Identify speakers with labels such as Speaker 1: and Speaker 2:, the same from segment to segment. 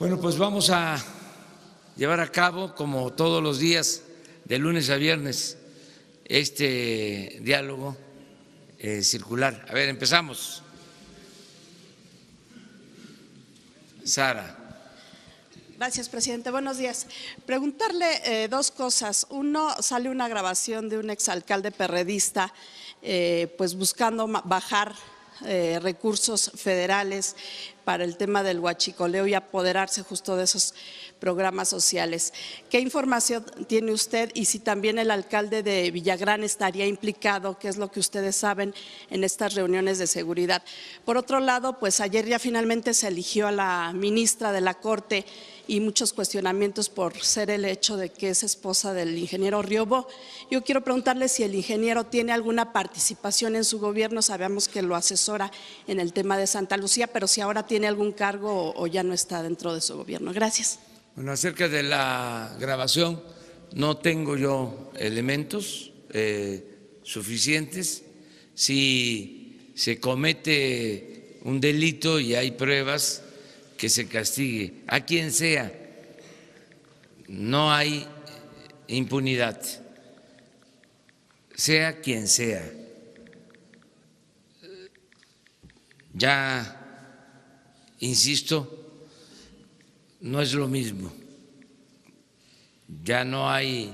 Speaker 1: Bueno, pues vamos a llevar a cabo, como todos los días, de lunes a viernes, este diálogo circular. A ver, empezamos. Sara.
Speaker 2: Gracias, presidente. Buenos días. Preguntarle dos cosas. Uno, sale una grabación de un exalcalde perredista pues buscando bajar recursos federales para el tema del huachicoleo y apoderarse justo de esos programas sociales. ¿Qué información tiene usted y si también el alcalde de Villagrán estaría implicado, qué es lo que ustedes saben en estas reuniones de seguridad? Por otro lado, pues ayer ya finalmente se eligió a la ministra de la Corte y muchos cuestionamientos por ser el hecho de que es esposa del ingeniero Riobó. Yo quiero preguntarle si el ingeniero tiene alguna participación en su gobierno, sabemos que lo asesora en el tema de Santa Lucía, pero si ahora tiene algún cargo o ya no está dentro de su gobierno. Gracias.
Speaker 1: Bueno, acerca de la grabación, no tengo yo elementos suficientes. Si se comete un delito y hay pruebas, que se castigue a quien sea. No hay impunidad, sea quien sea. Ya, insisto, no es lo mismo. Ya no hay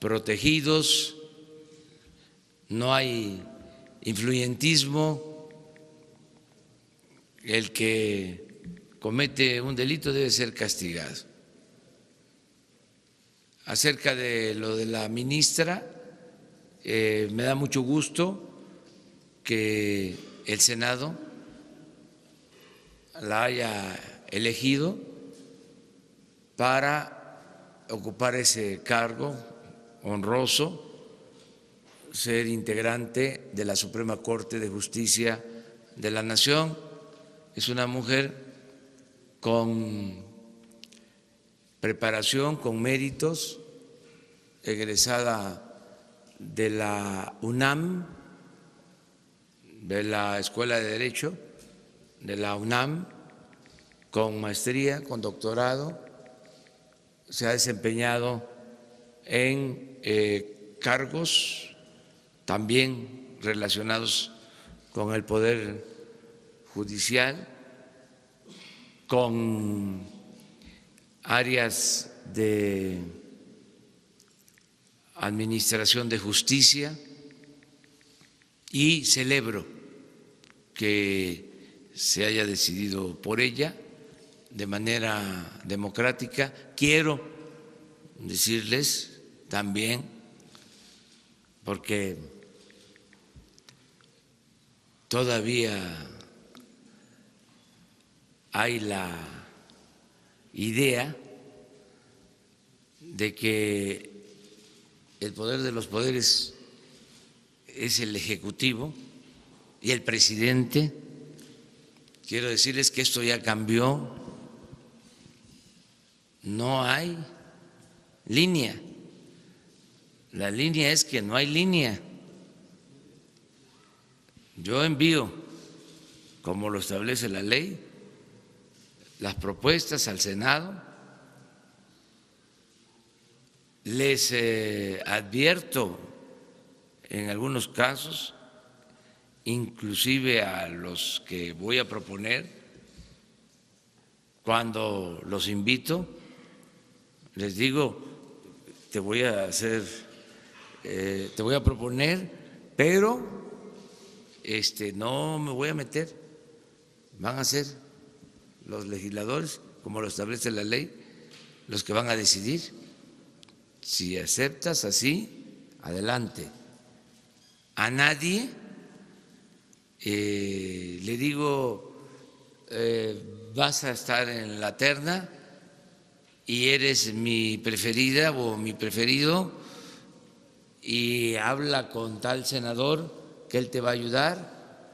Speaker 1: protegidos, no hay influyentismo. El que comete un delito debe ser castigado. Acerca de lo de la ministra, me da mucho gusto que el Senado la haya elegido para ocupar ese cargo honroso, ser integrante de la Suprema Corte de Justicia de la Nación. Es una mujer con preparación, con méritos, egresada de la UNAM, de la Escuela de Derecho de la UNAM, con maestría, con doctorado. Se ha desempeñado en cargos también relacionados con el Poder Judicial, con áreas de administración de justicia, y celebro que se haya decidido por ella de manera democrática. Quiero decirles también, porque todavía hay la idea de que el poder de los poderes es el Ejecutivo y el presidente. Quiero decirles que esto ya cambió. No hay línea. La línea es que no hay línea. Yo envío, como lo establece la ley, las propuestas al Senado. Les advierto en algunos casos, inclusive a los que voy a proponer, cuando los invito, les digo, te voy a proponer, pero no me voy a meter. Van a ser los legisladores, como lo establece la ley, los que van a decidir. Si aceptas así, adelante. A nadie le digo, vas a estar en la terna y eres mi preferida o mi preferido, y habla con tal senador que él te va a ayudar.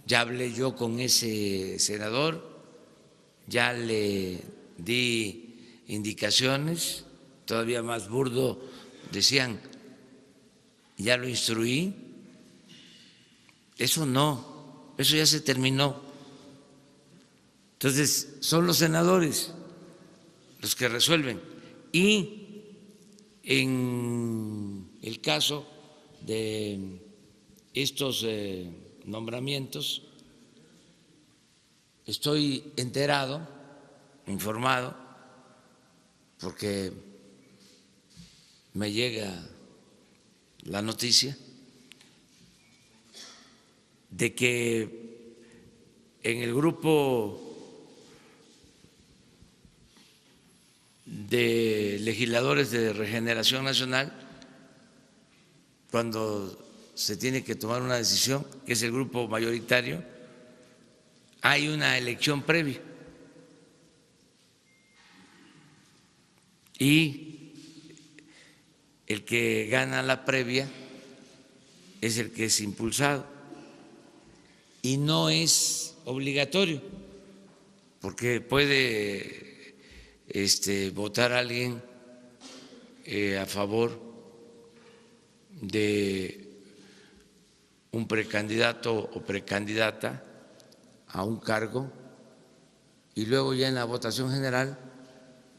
Speaker 1: Ya hablé yo con ese senador, ya le di indicaciones. Todavía más burdo, decían, ya lo instruí. Eso no, eso ya se terminó. Entonces, son los senadores los que resuelven. Y en el caso de estos nombramientos, estoy enterado, informado, porque me llega la noticia de que en el grupo de legisladores de Regeneración Nacional, cuando se tiene que tomar una decisión, que es el grupo mayoritario, hay una elección previa. Y el que gana la previa es el que es impulsado. Y no es obligatorio, porque puede votar a alguien a favor de un precandidato o precandidata a un cargo y luego ya en la votación general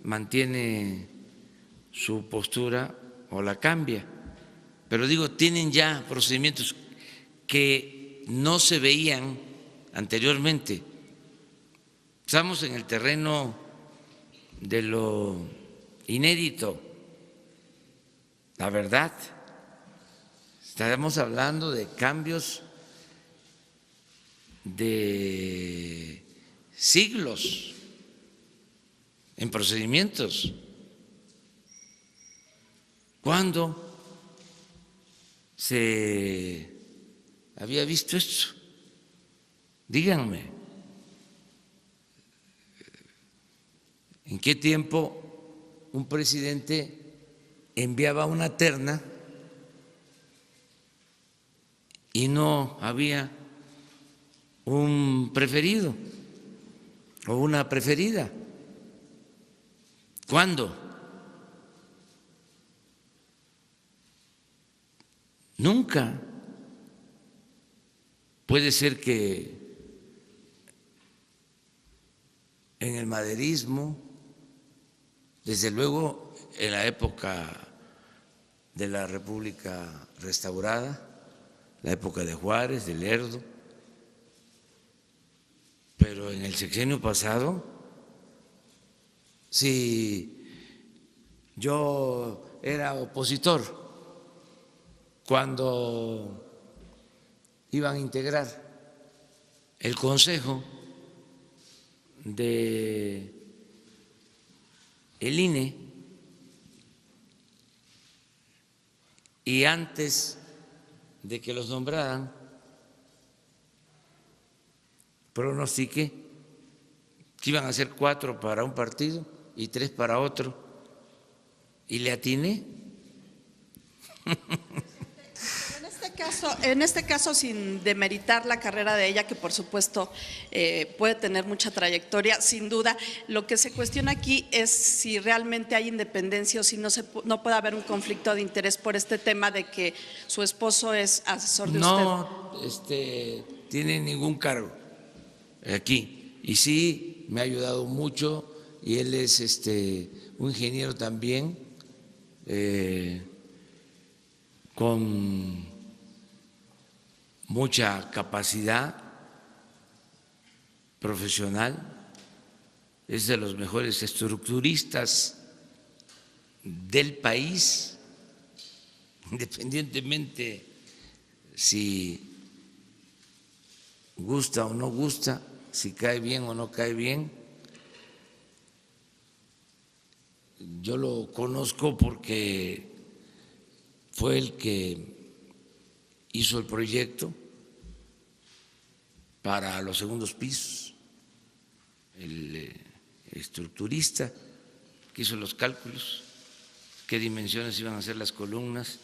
Speaker 1: mantiene su postura o la cambia. Pero digo, tienen ya procedimientos que no se veían anteriormente. Estamos en el terreno de lo inédito, la verdad. Estaremos hablando de cambios de siglos en procedimientos. ¿Cuándo se había visto esto? Díganme, ¿en qué tiempo un presidente enviaba una terna y no había un preferido o una preferida? ¿Cuándo? Nunca. Puede ser que en el maderismo, desde luego en la época de la República restaurada, la época de Juárez, de Lerdo, pero en el sexenio pasado, si yo era opositor cuando iban a integrar el Consejo de el INE y antes de que los nombraran, pronostiqué que iban a ser 4 para un partido y 3 para otro, y le atiné.
Speaker 2: En este caso, sin demeritar la carrera de ella, que por supuesto puede tener mucha trayectoria, sin duda, lo que se cuestiona aquí es si realmente hay independencia o si no puede haber un conflicto de interés por este tema de que su esposo es asesor de usted.
Speaker 1: No tiene ningún cargo aquí, y sí me ha ayudado mucho, y él es un ingeniero también, con mucha capacidad profesional, es de los mejores estructuristas del país, independientemente si gusta o no gusta, si cae bien o no cae bien. Yo lo conozco porque fue el que hizo el proyecto para los segundos pisos, el estructurista que hizo los cálculos, qué dimensiones iban a ser las columnas,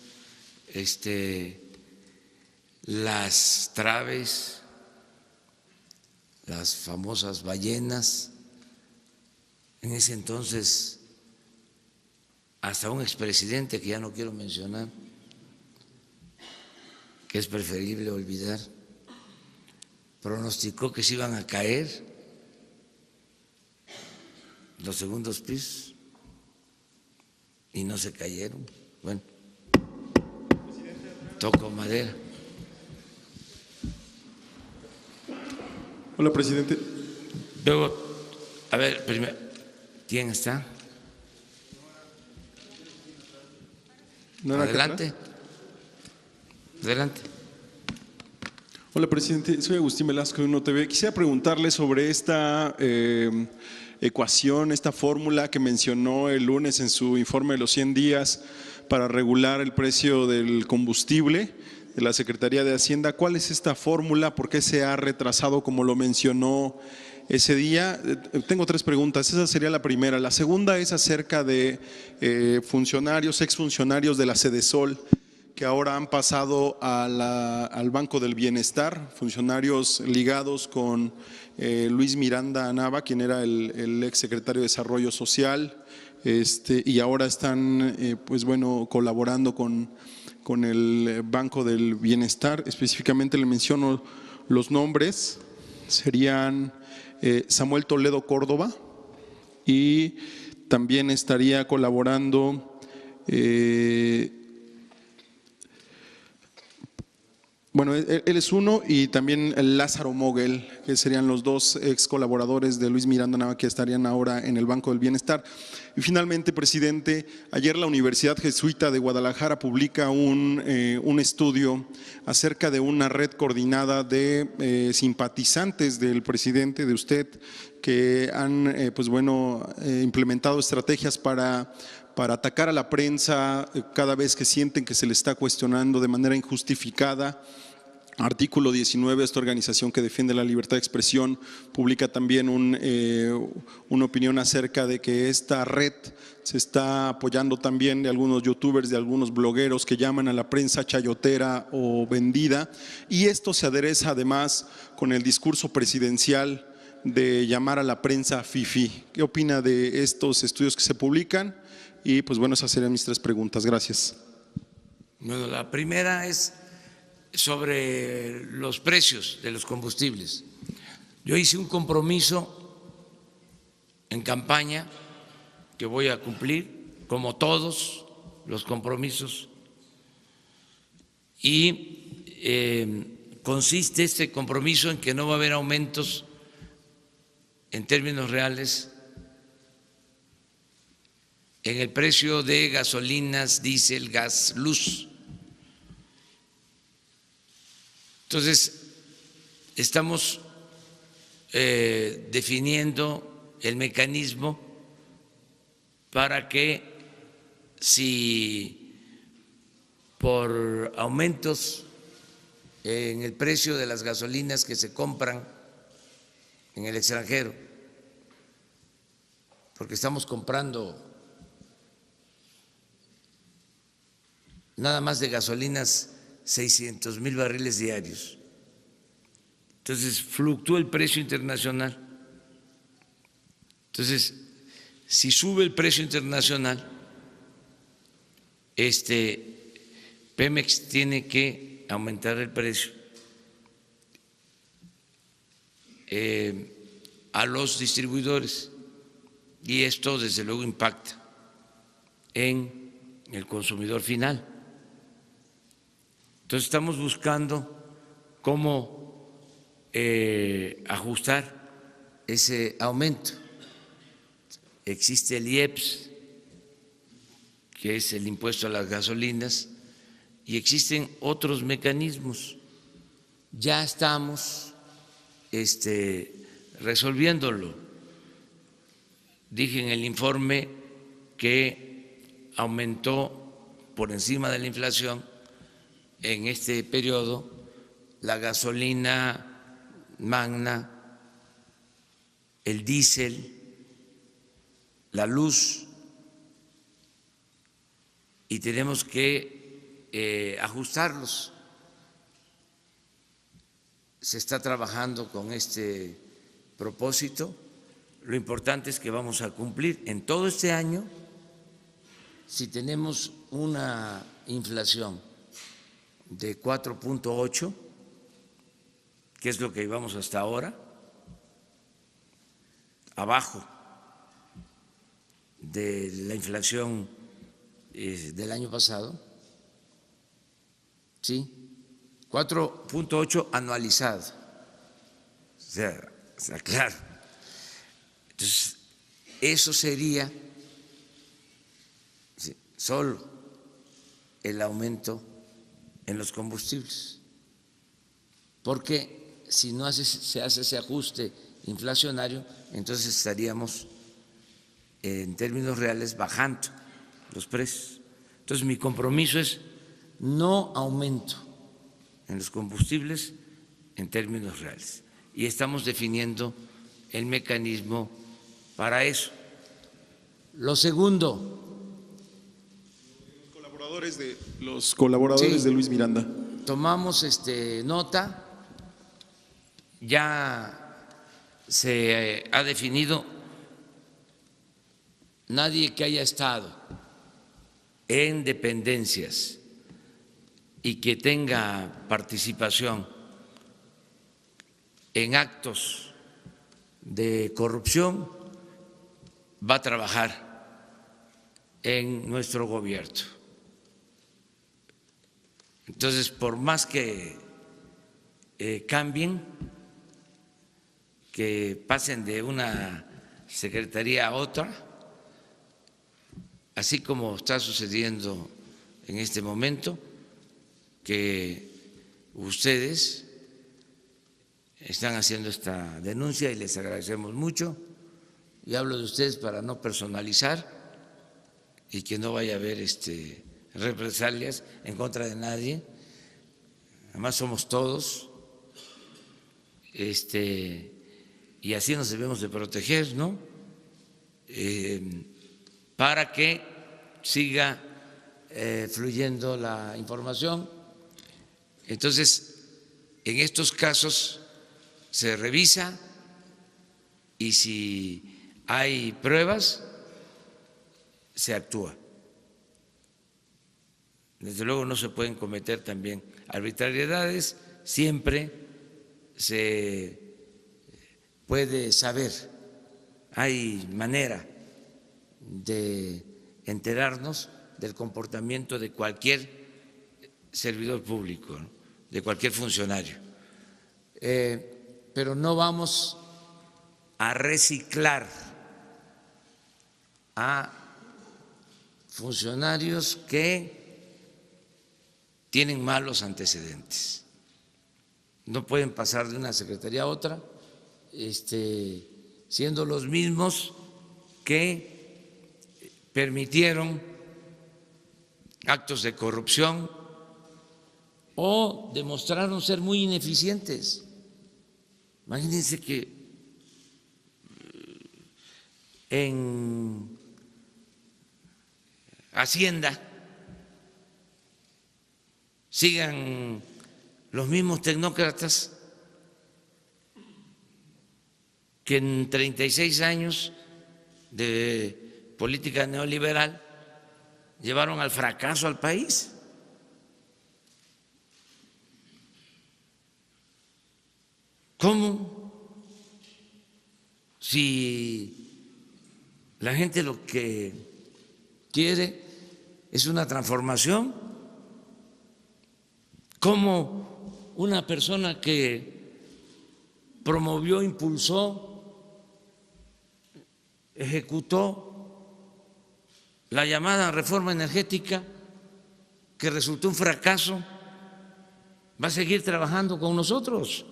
Speaker 1: las traves, las famosas ballenas. En ese entonces, hasta un expresidente que ya no quiero mencionar, que es preferible olvidar, pronosticó que se iban a caer los segundos pisos y no se cayeron. Bueno, toco madera.
Speaker 3: Hola, presidente.
Speaker 1: Luego, a ver, primero, ¿quién está?
Speaker 3: ¿No era acá
Speaker 1: Adelante.
Speaker 3: atrás?
Speaker 1: Adelante.
Speaker 3: Hola, presidente. Soy Agustín Velasco de Uno TV. Quisiera preguntarle sobre esta ecuación, esta fórmula que mencionó el lunes en su informe de los 100 días para regular el precio del combustible de la Secretaría de Hacienda. ¿Cuál es esta fórmula? ¿Por qué se ha retrasado como lo mencionó ese día? Tengo 3 preguntas. Esa sería la primera. La segunda es acerca de funcionarios, exfuncionarios de la Sedesol, que ahora han pasado al Banco del Bienestar, funcionarios ligados con Luis Miranda Nava, quien era el exsecretario de Desarrollo Social, y ahora están pues bueno, colaborando con el Banco del Bienestar. Específicamente le menciono los nombres, serían Samuel Toledo Córdoba, y también estaría colaborando bueno, él es uno, y también Lázaro Moguel, que serían los 2 ex colaboradores de Luis Miranda Nava que estarían ahora en el Banco del Bienestar. Y finalmente, presidente, ayer la Universidad Jesuita de Guadalajara publica un estudio acerca de una red coordinada de simpatizantes del presidente, de usted, que han pues bueno, implementado estrategias para atacar a la prensa cada vez que sienten que se le está cuestionando de manera injustificada. Artículo 19, esta organización que defiende la libertad de expresión, publica también una opinión acerca de que esta red se está apoyando también de algunos youtubers, de algunos blogueros que llaman a la prensa chayotera o vendida, y esto se adereza además con el discurso presidencial de llamar a la prensa fifí. ¿Qué opina de estos estudios que se publican? Y pues bueno, esas serían mis 3 preguntas. Gracias.
Speaker 1: Bueno, la primera es sobre los precios de los combustibles. Yo hice un compromiso en campaña que voy a cumplir, como todos los compromisos, y consiste este compromiso en que no va a haber aumentos en términos reales en el precio de gasolinas, diésel, gas, luz. Entonces, estamos definiendo el mecanismo para que si por aumentos en el precio de las gasolinas que se compran en el extranjero, porque estamos comprando nada más de gasolinas 600,000 barriles diarios. Entonces fluctúa el precio internacional. Entonces, si sube el precio internacional, Pemex tiene que aumentar el precio a los distribuidores, y esto desde luego impacta en el consumidor final. Entonces estamos buscando cómo ajustar ese aumento. Existe el IEPS, que es el impuesto a las gasolinas, y existen otros mecanismos. Ya estamos resolviéndolo. Dije en el informe que aumentó por encima de la inflación en este periodo la gasolina magna, el diésel, la luz, y tenemos que ajustarlos. Se está trabajando con este propósito. Lo importante es que vamos a cumplir en todo este año. Si tenemos una inflación de 4.8, que es lo que llevamos hasta ahora, abajo de la inflación del año pasado, ¿sí? 4.8 anualizado, o sea, claro. Entonces, eso sería solo el aumento en los combustibles, porque si no se hace ese ajuste inflacionario, entonces estaríamos en términos reales bajando los precios. Entonces mi compromiso es no aumento en los combustibles en términos reales y estamos definiendo el mecanismo para eso. Lo segundo,
Speaker 3: los colaboradores de Luis Miranda.
Speaker 1: Tomamos nota, ya se ha definido, nadie que haya estado en dependencias y que tenga participación en actos de corrupción va a trabajar en nuestro gobierno. Entonces, por más que cambien, que pasen de una secretaría a otra, así como está sucediendo en este momento, que ustedes están haciendo esta denuncia y les agradecemos mucho, y hablo de ustedes para no personalizar y que no vaya a haber represalias en contra de nadie, además somos todos, y así nos debemos de proteger, ¿no? Para que siga fluyendo la información. Entonces, en estos casos se revisa y si hay pruebas, se actúa. Desde luego no se pueden cometer también arbitrariedades, siempre se puede saber, hay manera de enterarnos del comportamiento de cualquier servidor público, ¿no? De cualquier funcionario. Pero no vamos a reciclar a funcionarios que tienen malos antecedentes. No pueden pasar de una secretaría a otra, siendo los mismos que permitieron actos de corrupción o demostraron ser muy ineficientes. Imagínense que en Hacienda sigan los mismos tecnócratas que en 36 años de política neoliberal llevaron al fracaso al país. ¿Cómo? Si la gente lo que quiere es una transformación, ¿cómo una persona que promovió, impulsó, ejecutó la llamada reforma energética, que resultó un fracaso, va a seguir trabajando con nosotros?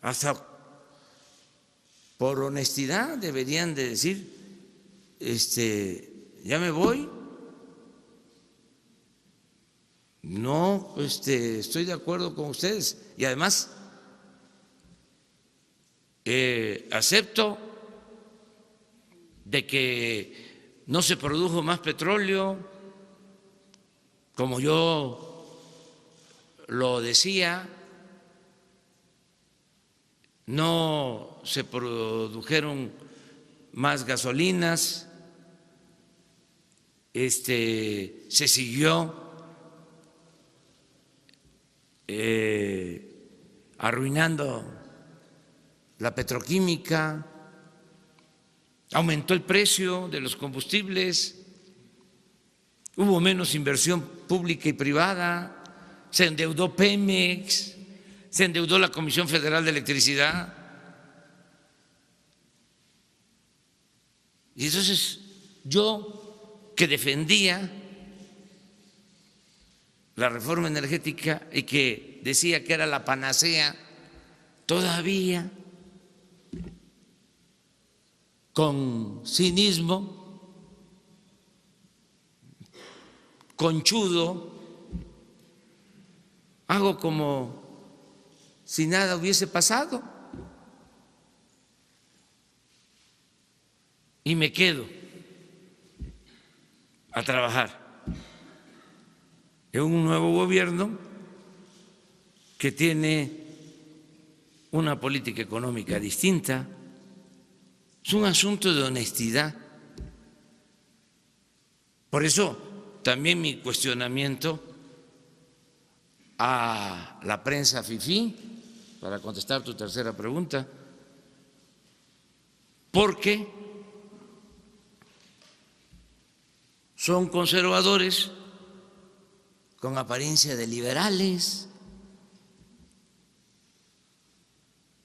Speaker 1: Hasta por honestidad deberían de decir, ya me voy, no estoy de acuerdo con ustedes y además acepto de que no se produjo más petróleo como yo lo decía, no se produjeron más gasolinas, se siguió arruinando la petroquímica, aumentó el precio de los combustibles, hubo menos inversión pública y privada, se endeudó Pemex, se endeudó la Comisión Federal de Electricidad. Y entonces yo, que defendía la reforma energética y que decía que era la panacea, todavía con cinismo, conchudo, hago como si nada hubiese pasado y me quedo a trabajar en un nuevo gobierno que tiene una política económica distinta. Es un asunto de honestidad. Por eso también mi cuestionamiento a la prensa fifí, para contestar tu tercera pregunta, porque son conservadores con apariencia de liberales,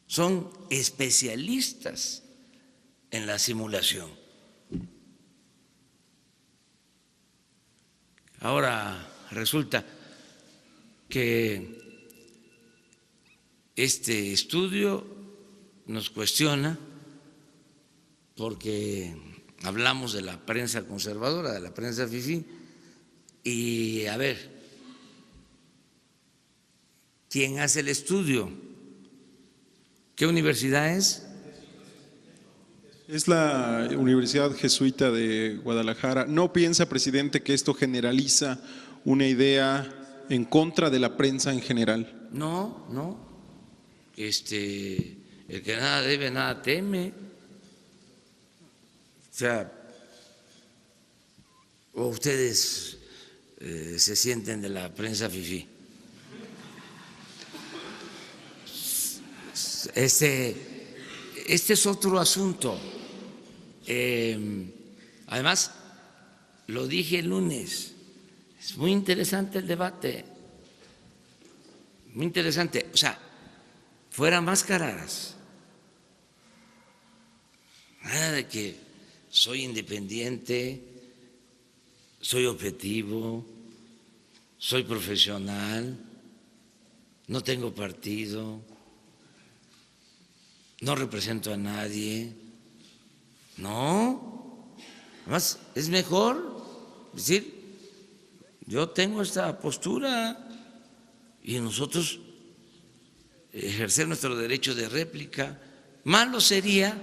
Speaker 1: son especialistas en la simulación. Ahora resulta que este estudio nos cuestiona porque hablamos de la prensa conservadora, de la prensa fifí, y a ver, ¿quién hace el estudio? ¿Qué universidad es?
Speaker 3: Es la Universidad Jesuita de Guadalajara. ¿No piensa, presidente, que esto generaliza una idea en contra de la prensa en general?
Speaker 1: No, no. El que nada debe, nada teme. O sea, o ustedes se sienten de la prensa fifí. Este es otro asunto. Además, lo dije el lunes, es muy interesante el debate, muy interesante. O sea, fuera máscaras, nada de que soy independiente, soy objetivo, soy profesional, no tengo partido, no represento a nadie. No, además es mejor decir, yo tengo esta postura y nosotros ejercer nuestro derecho de réplica. Malo sería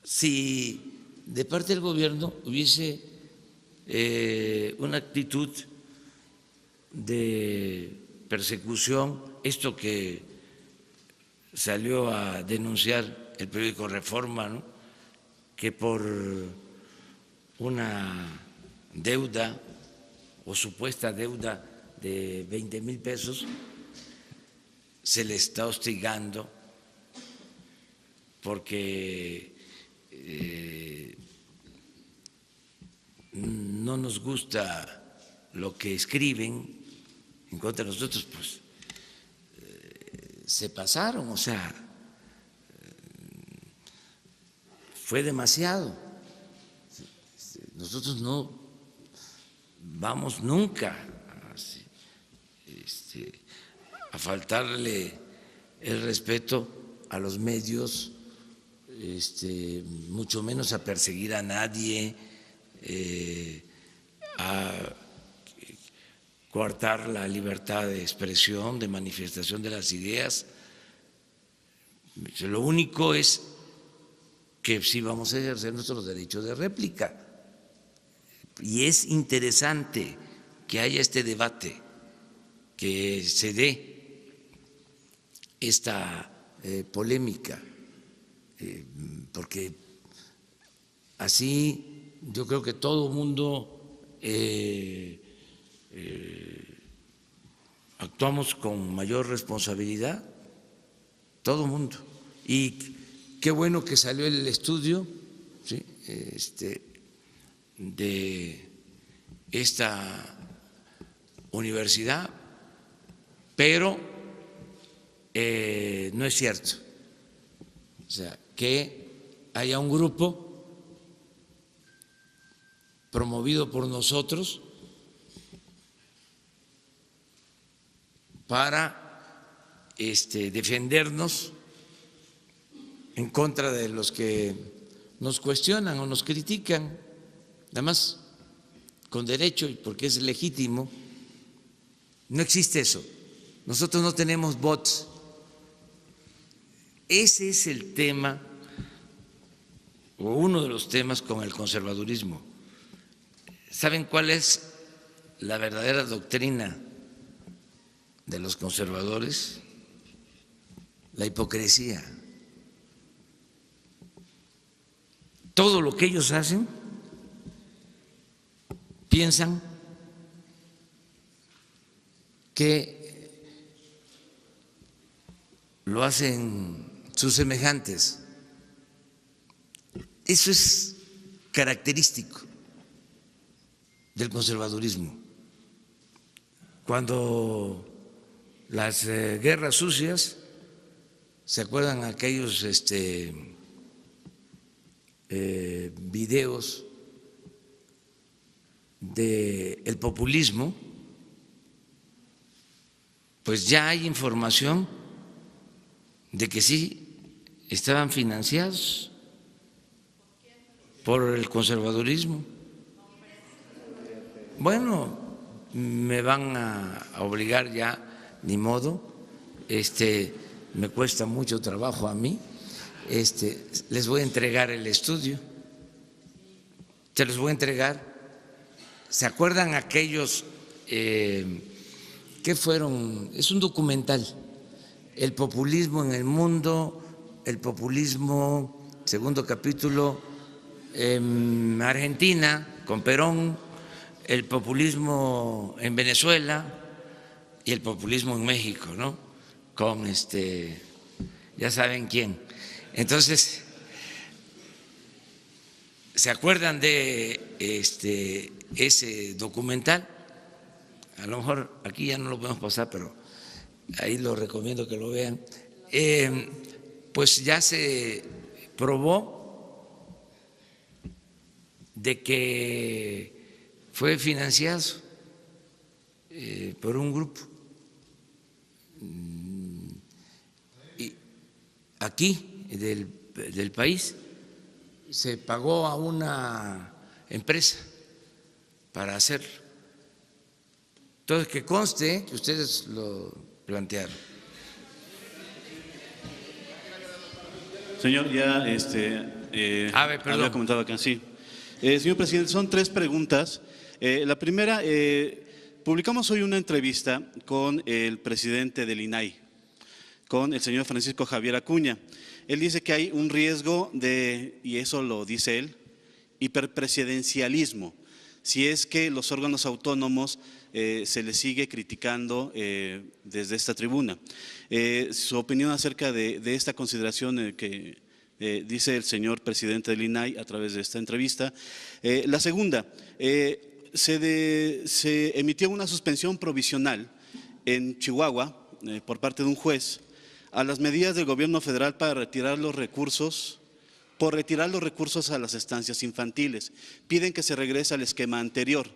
Speaker 1: si de parte del gobierno hubiese una actitud de persecución, esto que salió a denunciar el periódico Reforma, ¿no?, que por una deuda o supuesta deuda de 20,000 pesos se le está hostigando porque no nos gusta lo que escriben en contra de nosotros, pues se pasaron, o sea, fue demasiado. Nosotros no vamos nunca a faltarle el respeto a los medios, mucho menos a perseguir a nadie, a coartar la libertad de expresión, de manifestación de las ideas. Lo único es que sí vamos a ejercer nuestros derechos de réplica. Y es interesante que haya este debate, que se dé esta polémica, porque así yo creo que todo el mundo actuamos con mayor responsabilidad, todo el mundo. Y qué bueno que salió el estudio, ¿sí? De esta universidad, pero no es cierto, o sea, que haya un grupo promovido por nosotros para defendernos en contra de los que nos cuestionan o nos critican, además con derecho y porque es legítimo. No existe eso. Nosotros no tenemos bots. Ese es el tema, o uno de los temas con el conservadurismo. ¿Saben cuál es la verdadera doctrina de los conservadores? La hipocresía. Todo lo que ellos hacen, piensan que lo hacen sus semejantes. Eso es característico del conservadurismo. Cuando las guerras sucias, ¿se acuerdan aquellos videos del populismo? Pues ya hay información de que sí estaban financiados por el conservadurismo. Bueno, me van a obligar ya, ni modo, me cuesta mucho trabajo a mí, les voy a entregar el estudio, se los voy a entregar. ¿Se acuerdan aquellos que fueron? Es un documental, El populismo en el mundo, el populismo, segundo capítulo, Argentina con Perón, el populismo en Venezuela y el populismo en México, ¿no? Con ya saben quién. Entonces, ¿se acuerdan de ese documental? A lo mejor aquí ya no lo podemos pasar, pero ahí lo recomiendo que lo vean. Pues ya se probó de que fue financiado por un grupo y aquí del país. Se pagó a una empresa para hacerlo. Entonces, que conste que ustedes lo plantearon.
Speaker 4: Señor, ya había comentado acá, sí. Señor presidente, son 3 preguntas. La primera, publicamos hoy una entrevista con el presidente del INAI, con el señor Francisco Javier Acuña. Él dice que hay un riesgo de, y eso lo dice él, hiperpresidencialismo, si es que los órganos autónomos se les sigue criticando desde esta tribuna. Su opinión acerca de esta consideración que dice el señor presidente del INAI a través de esta entrevista. La segunda, se emitió una suspensión provisional en Chihuahua por parte de un juez a las medidas del gobierno federal para retirar los recursos, a las estancias infantiles. Piden que se regrese al esquema anterior.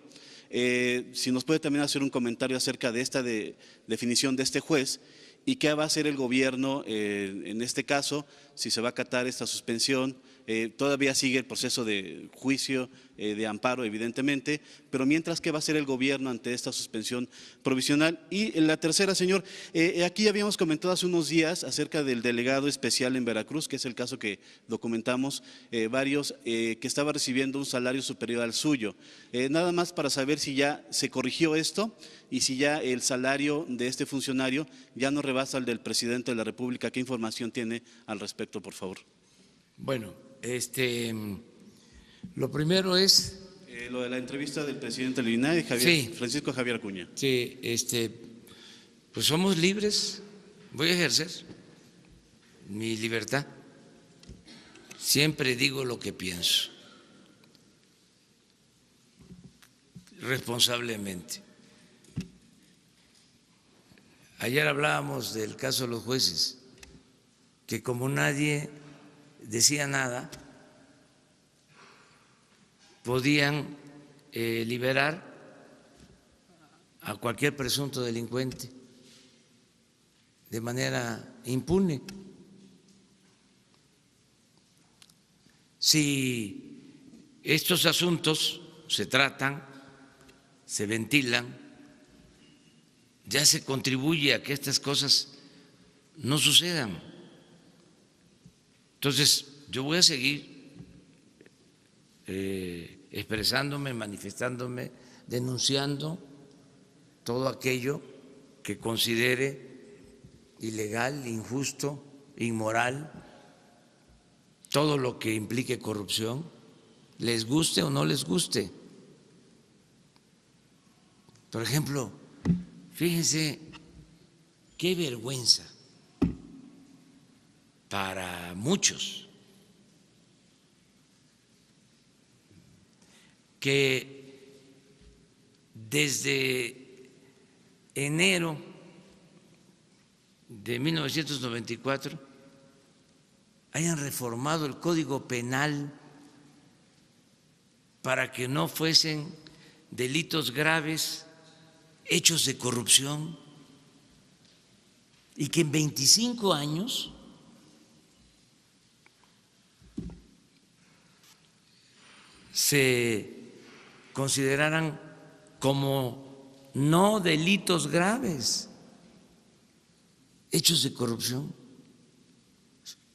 Speaker 4: Si nos puede también hacer un comentario acerca de esta definición de este juez y qué va a hacer el gobierno en este caso, si se va a acatar esta suspensión. Todavía sigue el proceso de juicio, de amparo evidentemente, pero mientras, ¿qué va a hacer el gobierno ante esta suspensión provisional? Y la tercera, señor, aquí habíamos comentado hace unos días acerca del delegado especial en Veracruz, que es el caso que documentamos varios, que estaba recibiendo un salario superior al suyo. Nada más para saber si ya se corrigió esto y si ya el salario de este funcionario ya no rebasa al del presidente de la República. ¿Qué información tiene al respecto, por favor?
Speaker 1: Bueno, lo primero es…
Speaker 4: lo de la entrevista del presidente del INAI,
Speaker 1: Sí.
Speaker 4: Francisco Javier Acuña.
Speaker 1: Sí, pues somos libres, voy a ejercer mi libertad siempre digo lo que pienso, responsablemente. Ayer hablábamos del caso de los jueces, que como nadie decía nada, podían liberar a cualquier presunto delincuente de manera impune. Si estos asuntos se tratan, se ventilan, ya se contribuye a que estas cosas no sucedan. Entonces, yo voy a seguir expresándome, manifestándome, denunciando todo aquello que considere ilegal, injusto, inmoral, todo lo que implique corrupción, les guste o no les guste. Por ejemplo, fíjense qué vergüenza para muchos que desde enero de 1994 hayan reformado el Código Penal para que no fuesen delitos graves hechos de corrupción y que en 25 años se consideraran como no delitos graves hechos de corrupción.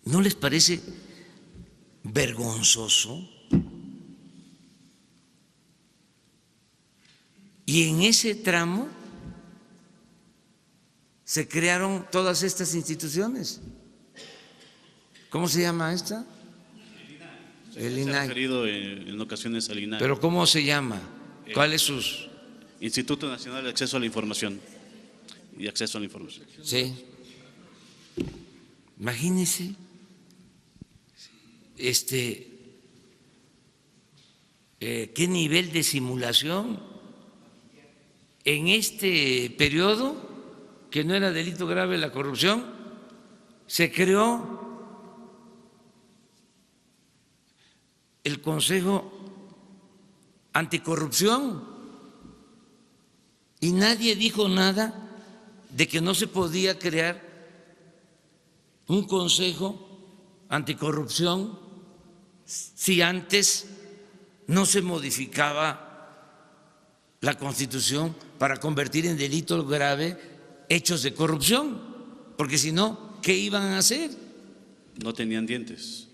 Speaker 1: ¿No les parece vergonzoso? Y en ese tramo se crearon todas estas instituciones. ¿Cómo se llama esta? El
Speaker 4: Se ha
Speaker 1: INAI.
Speaker 4: referido en ocasiones al INAI.
Speaker 1: ¿Pero cómo se llama? ¿Cuál es sus...?
Speaker 4: Instituto Nacional de Acceso a la Información y Acceso a la Información.
Speaker 1: Sí. Imagínense, qué nivel de simulación en este periodo, que no era delito grave la corrupción, se creó el Consejo Anticorrupción y nadie dijo nada de que no se podía crear un Consejo Anticorrupción si antes no se modificaba la Constitución para convertir en delito grave hechos de corrupción, porque si no, ¿qué iban a hacer?
Speaker 4: No tenían dientes.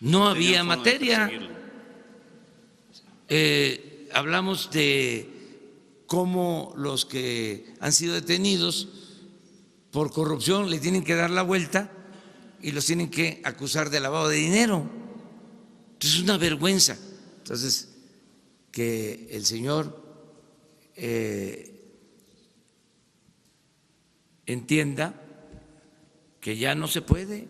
Speaker 1: No
Speaker 4: Tenían
Speaker 1: había
Speaker 4: forma de
Speaker 1: materia.
Speaker 4: perseguirlo.
Speaker 1: Hablamos de cómo los que han sido detenidos por corrupción le tienen que dar la vuelta y los tienen que acusar de lavado de dinero. Entonces es una vergüenza. Entonces, que el señor entienda que ya no se puede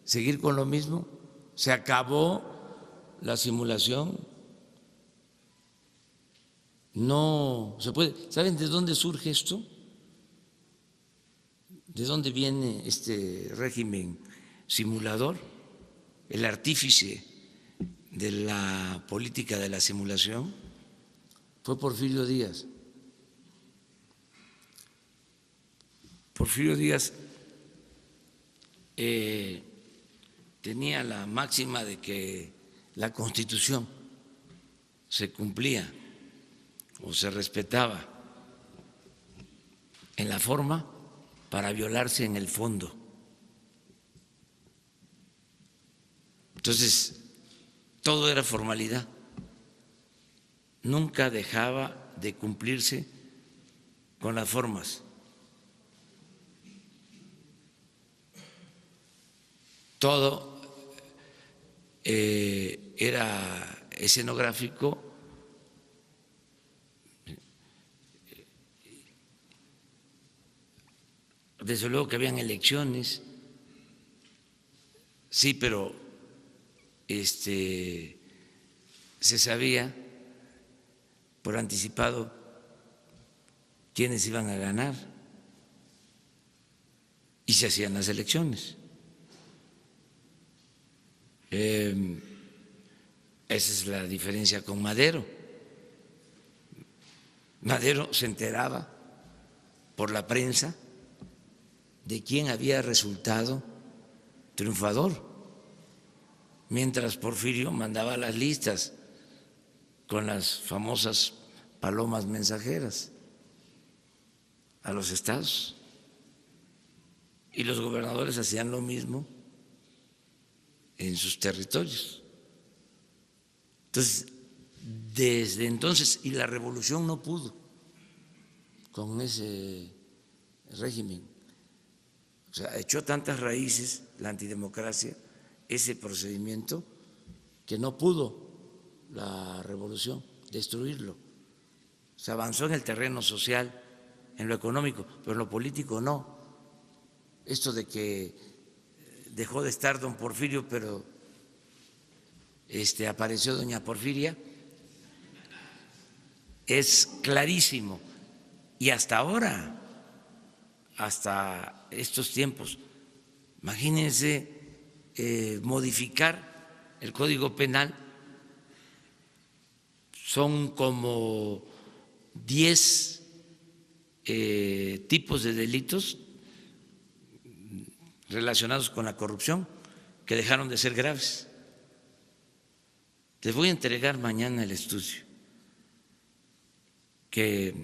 Speaker 1: seguir con lo mismo, se acabó la simulación, no se puede. ¿Saben de dónde surge esto? ¿De dónde viene este régimen simulador? El artífice de la política de la simulación fue Porfirio Díaz. Porfirio Díaz tenía la máxima de que la Constitución se cumplía o se respetaba en la forma para violarse en el fondo. Entonces, todo era formalidad. Nunca dejaba de cumplirse con las formas. Todo era escenográfico, desde luego que habían elecciones, sí, pero se sabía por anticipado quiénes iban a ganar y se hacían las elecciones. Esa es la diferencia con Madero. Madero se enteraba por la prensa de quién había resultado triunfador, mientras Porfirio mandaba las listas con las famosas palomas mensajeras a los estados, y los gobernadores hacían lo mismo en sus territorios. Entonces, desde entonces, y la revolución no pudo con ese régimen, o sea, echó tantas raíces la antidemocracia, ese procedimiento, que no pudo la revolución destruirlo. Se avanzó en el terreno social, en lo económico, pero en lo político no. Esto de que dejó de estar don Porfirio, pero apareció doña Porfiria, es clarísimo. Y hasta ahora, hasta estos tiempos, imagínense modificar el Código Penal, son como 10 tipos de delitos relacionados con la corrupción que dejaron de ser graves. Les voy a entregar mañana el estudio que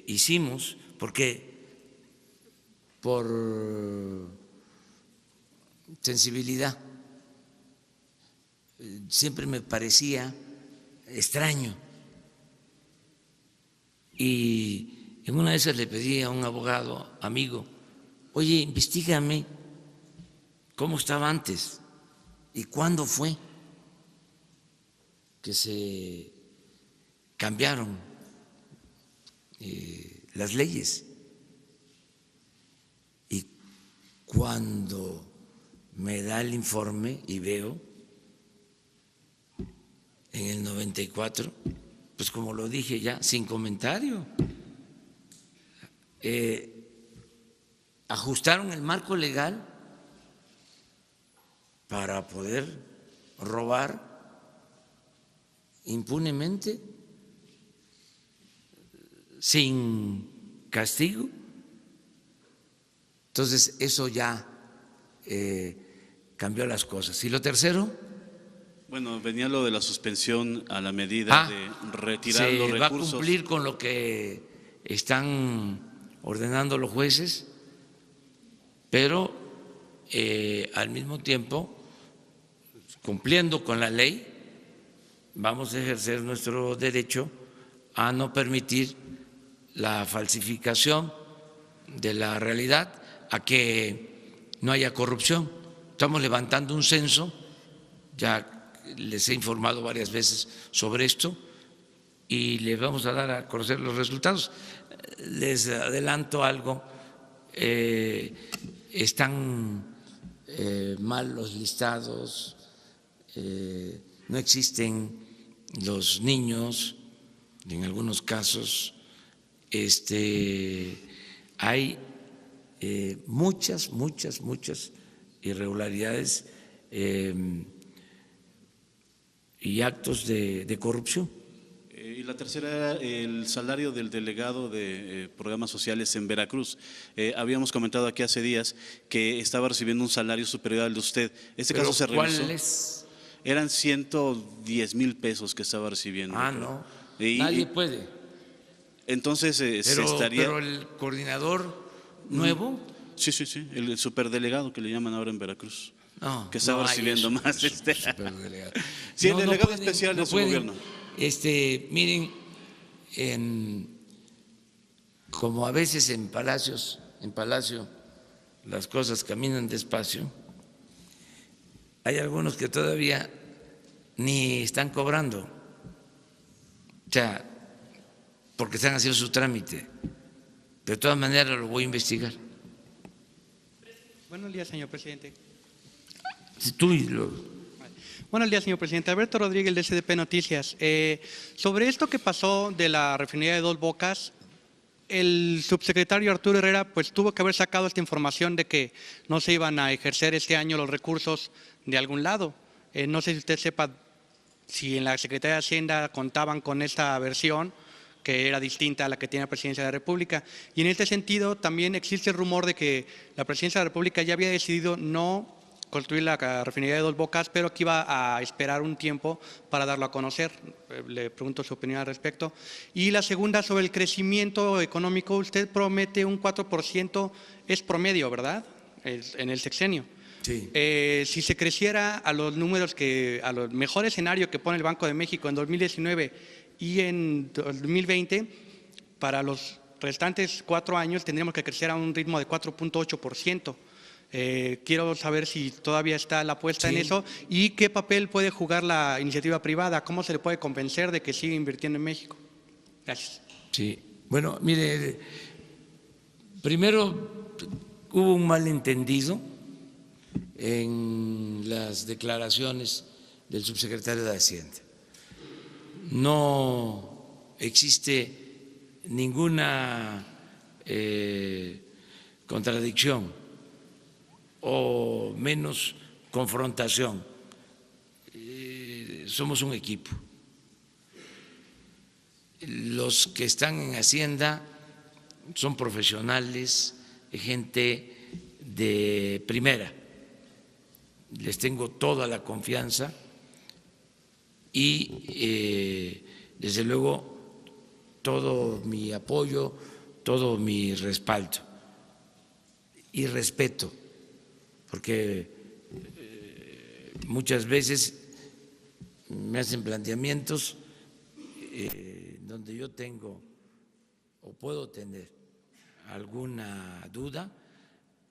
Speaker 1: hicimos, porque por sensibilidad siempre me parecía extraño, y en una de esas le pedí a un abogado amigo: oye, investígame cómo estaba antes y cuándo fue que se cambiaron las leyes. Y cuando me da el informe y veo en el 94, pues como lo dije ya, sin comentario, ajustaron el marco legal para poder robar impunemente, sin castigo. Entonces eso ya cambió las cosas. ¿Y lo tercero?
Speaker 4: Bueno, venía lo de la suspensión a la medida de retirar los recursos.
Speaker 1: Se va a cumplir con lo que están ordenando los jueces, pero al mismo tiempo, cumpliendo con la ley, vamos a ejercer nuestro derecho a no permitir la falsificación de la realidad, a que no haya corrupción. Estamos levantando un censo, ya les he informado varias veces sobre esto, y les vamos a dar a conocer los resultados. Les adelanto algo: están mal los listados, no existen los niños, en algunos casos hay muchas irregularidades y actos de corrupción.
Speaker 4: Y la tercera era el salario del delegado de programas sociales en Veracruz. Habíamos comentado aquí hace días que estaba recibiendo un salario superior al de usted. ¿Este caso se revisó?
Speaker 1: ¿Cuál es?
Speaker 4: Eran 110,000 pesos que estaba recibiendo.
Speaker 1: No, nadie puede.
Speaker 4: Entonces se estaría…
Speaker 1: Pero el coordinador nuevo…
Speaker 4: Sí, el superdelegado que le llaman ahora en Veracruz.
Speaker 1: No,
Speaker 4: que estaba recibiendo más.
Speaker 1: Superdelegado.
Speaker 4: Sí, el delegado especial de su gobierno.
Speaker 1: Miren, como a veces en Palacio las cosas caminan despacio, hay algunos que todavía ni están cobrando, o sea, porque están haciendo su trámite. De todas maneras lo voy a investigar.
Speaker 5: Buenos días, señor presidente.
Speaker 1: Tú
Speaker 5: Buenos días, señor presidente. Alberto Rodríguez, de SDP Noticias. Sobre esto que pasó de la refinería de Dos Bocas, el subsecretario Arturo Herrera pues tuvo que haber sacado esta información de que no se iban a ejercer este año los recursos de algún lado. No sé si usted sepa si en la Secretaría de Hacienda contaban con esta versión, que era distinta a la que tiene la Presidencia de la República. Y en este sentido también existe el rumor de que la Presidencia de la República ya había decidido no construir la refinería de Dos Bocas, pero que iba a esperar un tiempo para darlo a conocer. Le pregunto su opinión al respecto. Y la segunda, sobre el crecimiento económico, usted promete un 4%, es promedio, ¿verdad?, en el sexenio.
Speaker 1: Sí.
Speaker 5: Si se creciera a los números a los mejor escenario que pone el Banco de México en 2019 y en 2020, para los restantes 4 años tendríamos que crecer a un ritmo de 4.8%. Quiero saber si todavía está la apuesta en eso y qué papel puede jugar la iniciativa privada, cómo se le puede convencer de que siga invirtiendo en México. Gracias.
Speaker 1: Sí, bueno, mire, primero hubo un malentendido en las declaraciones del subsecretario de Hacienda. No existe ninguna contradicción o menos confrontación. Somos un equipo. Los que están en Hacienda son profesionales, gente de primera. Les tengo toda la confianza y desde luego todo mi apoyo, todo mi respaldo y respeto, porque muchas veces me hacen planteamientos donde yo tengo o puedo tener alguna duda,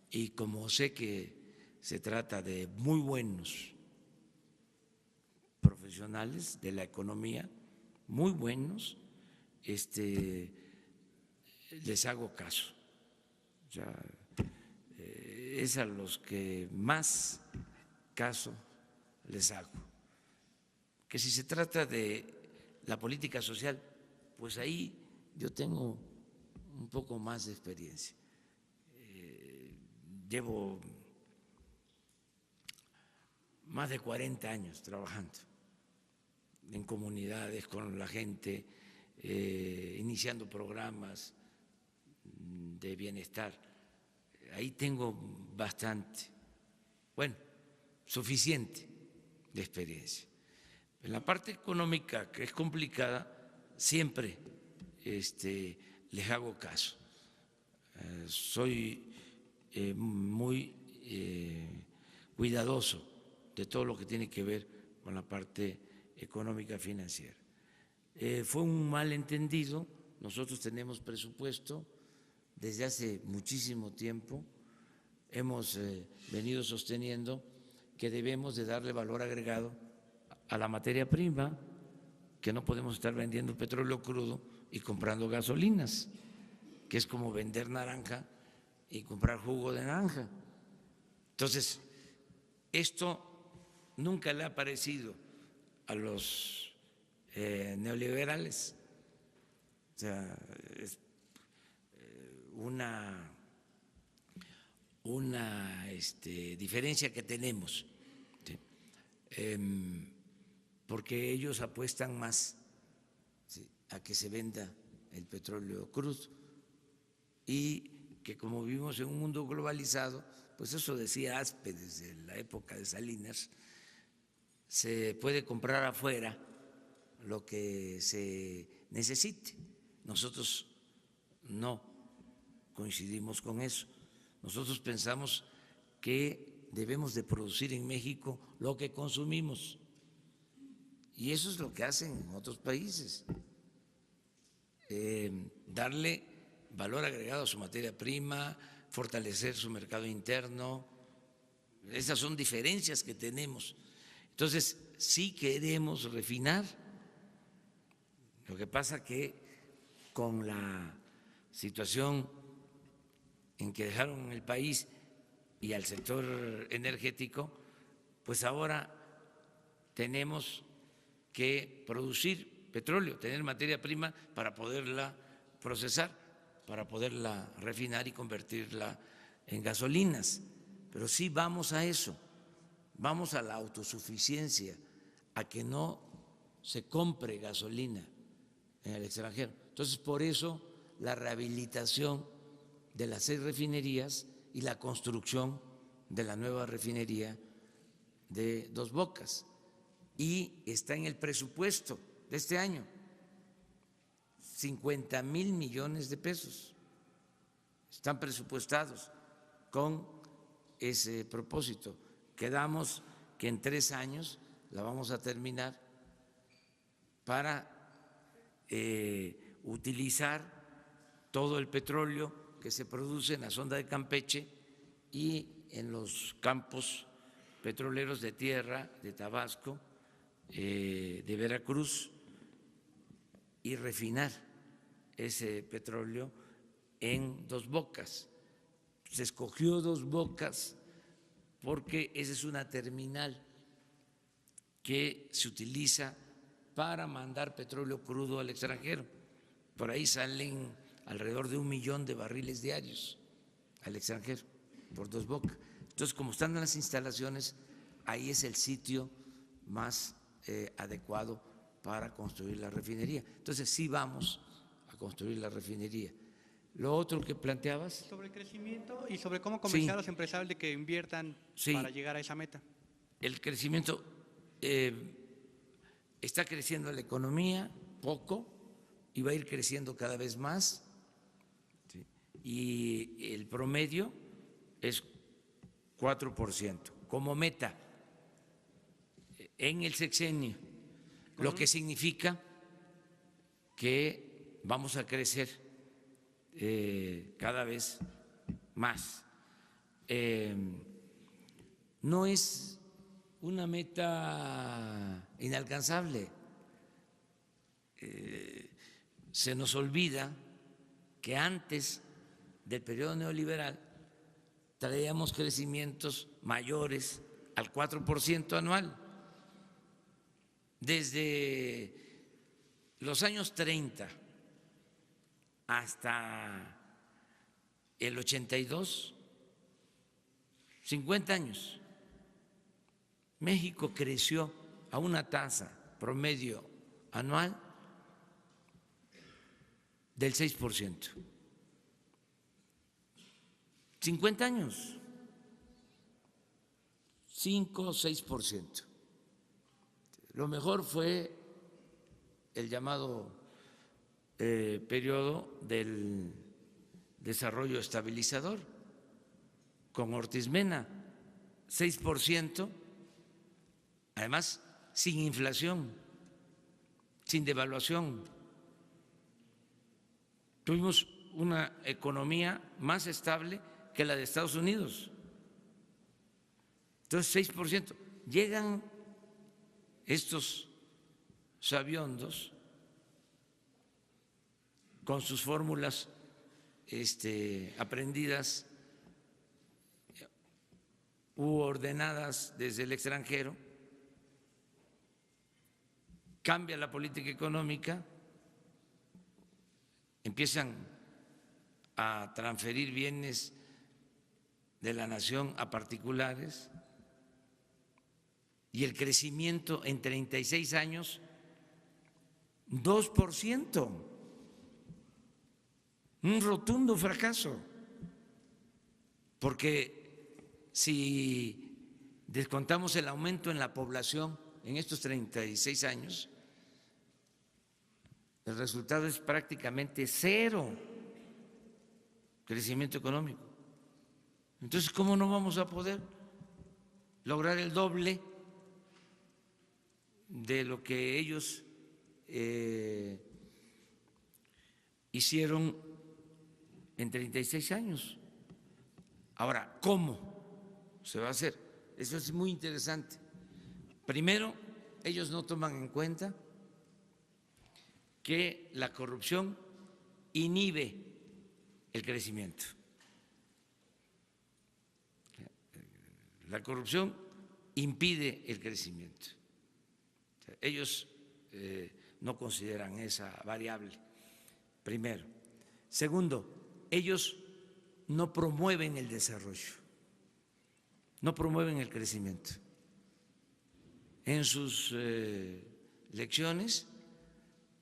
Speaker 1: y como sé que se trata de muy buenos profesionales de la economía, muy buenos, les hago caso. O sea, es a los que más caso les hago. Que si se trata de la política social, pues ahí yo tengo un poco más de experiencia. Llevo más de 40 años trabajando en comunidades con la gente, iniciando programas de bienestar. Ahí tengo bastante, bueno, suficiente de experiencia. En la parte económica, que es complicada, siempre les hago caso. Soy muy cuidadoso de todo lo que tiene que ver con la parte económica financiera. Fue un malentendido. Nosotros tenemos presupuesto desde hace muchísimo tiempo. Hemos venido sosteniendo que debemos de darle valor agregado a la materia prima, que no podemos estar vendiendo petróleo crudo y comprando gasolinas, que es como vender naranja y comprar jugo de naranja. Entonces, esto nunca le ha parecido a los neoliberales. O sea, es una diferencia que tenemos, ¿sí? Porque ellos apuestan más, ¿sí?, a que se venda el petróleo crudo, y que como vivimos en un mundo globalizado, pues eso decía Aspe desde la época de Salinas, se puede comprar afuera lo que se necesite. Nosotros no coincidimos con eso. Nosotros pensamos que debemos de producir en México lo que consumimos, y eso es lo que hacen en otros países, darle valor agregado a su materia prima, fortalecer su mercado interno. Esas son diferencias que tenemos. Entonces, sí queremos refinar. Lo que pasa que con la situación en que dejaron el país y al sector energético, pues ahora tenemos que producir petróleo, tener materia prima para poderla procesar, para poderla refinar y convertirla en gasolinas. Pero sí vamos a eso, vamos a la autosuficiencia, a que no se compre gasolina en el extranjero. Entonces, por eso la rehabilitación de las 6 refinerías y la construcción de la nueva refinería de Dos Bocas. Y está en el presupuesto de este año, 50,000 millones de pesos están presupuestados con ese propósito. Quedamos que en 3 años la vamos a terminar para utilizar todo el petróleo que se produce en la sonda de Campeche y en los campos petroleros de tierra de Tabasco, de Veracruz, y refinar ese petróleo en Dos Bocas. Se escogió Dos Bocas porque esa es una terminal que se utiliza para mandar petróleo crudo al extranjero. Por ahí salen alrededor de 1 millón de barriles diarios al extranjero por Dos Bocas. Entonces, como están las instalaciones, ahí es el sitio más adecuado para construir la refinería. Entonces, sí vamos a construir la refinería. Lo otro que planteabas.
Speaker 5: Sobre el crecimiento y sobre cómo convencer
Speaker 1: Sí.
Speaker 5: a los empresarios de que inviertan
Speaker 1: Sí.
Speaker 5: para llegar a esa meta.
Speaker 1: El crecimiento, está creciendo la economía poco y va a ir creciendo cada vez más, ¿sí? Y el promedio es 4% como meta en el sexenio, lo que significa que vamos a crecer cada vez más. No es una meta inalcanzable. Se nos olvida que antes del periodo neoliberal traíamos crecimientos mayores al 4% anual. Desde los años 30 hasta el 82, 50 años, México creció a una tasa promedio anual del 6%. 50 años, 5 o 6%. Lo mejor fue el llamado periodo del desarrollo estabilizador con Ortiz Mena, 6%, además sin inflación, sin devaluación. Tuvimos una economía más estable que la de Estados Unidos. Entonces, 6%. Llegan estos sabiondos con sus fórmulas aprendidas u ordenadas desde el extranjero, cambia la política económica, empiezan a transferir bienes de la nación a particulares y el crecimiento en 36 años, 2%, un rotundo fracaso, porque si descontamos el aumento en la población en estos 36 años, el resultado es prácticamente 0 crecimiento económico. Entonces, ¿cómo no vamos a poder lograr el doble de lo que ellos hicieron en 36 años? Ahora, ¿cómo se va a hacer? Eso es muy interesante. Primero, ellos no toman en cuenta que la corrupción inhibe el crecimiento. La corrupción impide el crecimiento. O sea, ellos no consideran esa variable, primero. Segundo, ellos no promueven el desarrollo, no promueven el crecimiento. En sus lecciones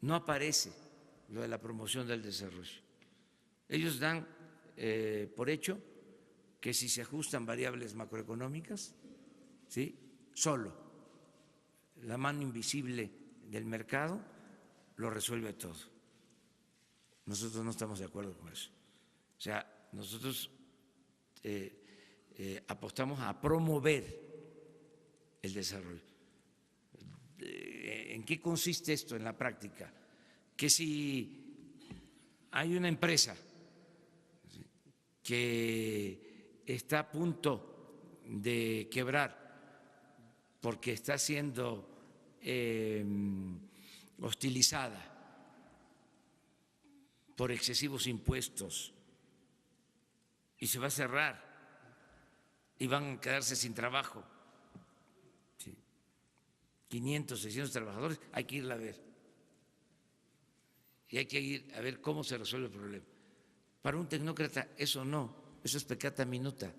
Speaker 1: no aparece lo de la promoción del desarrollo. Ellos dan por hecho que si se ajustan variables macroeconómicas, ¿sí?, solo la mano invisible del mercado lo resuelve todo. Nosotros no estamos de acuerdo con eso. O sea, nosotros apostamos a promover el desarrollo. ¿En qué consiste esto en la práctica? Que si hay una empresa que está a punto de quebrar porque está siendo hostilizada por excesivos impuestos y se va a cerrar y van a quedarse sin trabajo, ¿sí?, 500, 600 trabajadores, hay que irla a ver y hay que ir a ver cómo se resuelve el problema. Para un tecnócrata eso no, eso es peccata minuta.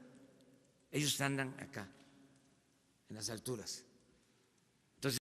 Speaker 1: Ellos andan acá, en las alturas. Entonces